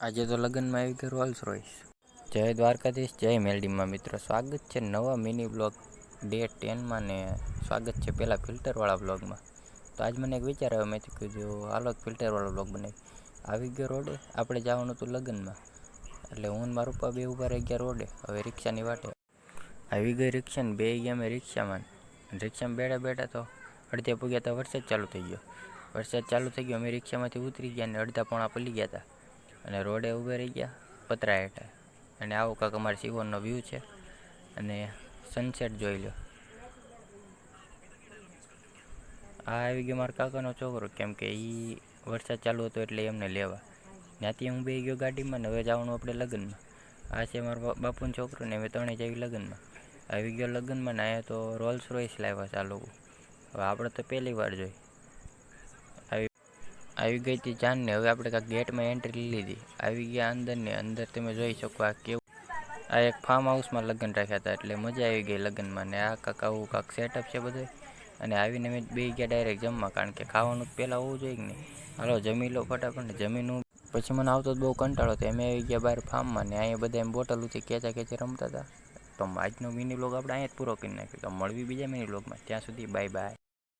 આજે તો લગ્નમાં આવી ગયો રોલ્સ રોયસ. જય દ્વારકાધીશ, જય મેલડીમાં મિત્રો. સ્વાગત છે નવા મિની બ્લોગ ડે 10માં ને સ્વાગત છે પહેલાં ફિલ્ટરવાળા બ્લોગમાં. તો આજ મને એક વિચાર આવ્યો, મેં કીધું હાલો ફિલ્ટરવાળો બ્લોગ બનાવી. આવી ગયો રોડે, આપણે જવાનું હતું લગ્નમાં, એટલે હું મારા પપ્પા બે ઊભા રહી ગયા રોડે. હવે રિક્ષાની વાટે આવી ગઈ રિક્ષા ને બે ગયા અમે રિક્ષામાં. રિક્ષામાં બેઠા બેઠા તો અડધે પૂગ્યા તો વરસાદ ચાલુ થઈ ગયો. અમે રિક્ષામાંથી ઉતરી ગયા ને અડધા પોણા પલી ગયા હતા અને રોડે ઊભા રહી ગયા પતરા હેઠે. અને આવો કાંક અમારે સિવોરનો વ્યૂ છે અને સનસેટ જોઈ લો. આ આવી ગયો મારા કાકાનો છોકરો, કેમ કે એ વરસાદ ચાલુ હતો એટલે એમને લેવા ત્યાંથી હું બે ગયો ગાડીમાં ને હવે જવાનું આપણે લગ્નમાં. આ છે મારા બાપુનો છોકરો ને અમે ત્રણેય જઈએ લગ્નમાં. આવી ગયો લગ્નમાં ને અહીંયા તો રોલ્સ રોયસ લાવ્યા છે આ લોકો. હવે આપણે તો પહેલી વાર જોઈ. આવી ગઈ હતી જાન ને હવે આપણે કાંઈક ગેટમાં એન્ટ્રી લીધી. આવી ગયા અંદર ને અંદર તમે જોઈ શકો આ કેવું. આ એક ફાર્મ હાઉસમાં લગ્ન રાખ્યા હતા એટલે મજા આવી ગઈ લગ્નમાં. ને આ કાંક આવું કાંક સેટઅપ છે બધું. અને આવીને મેં બે ગયા ડાયરેક્ટ જમવા, કારણ કે ખાવાનું પહેલાં હોવું જોઈએ કે નહીં. હાલો જમી લો ફટાફટ. જમીનું પછી મને આવતો બહુ કંટાળો હતો. અમે આવી ગયા બહાર ફાર્મમાં ને અહીંયા બધા એમ બોટલુંથી ખેંચા રમતા હતા. તો આજનો મિની બ્લોગ આપણે અહીંયા જ પૂરો કરી નાખ્યો. તો મળવી બીજા મિની બ્લોગમાં. ત્યાં સુધી બાય બાય.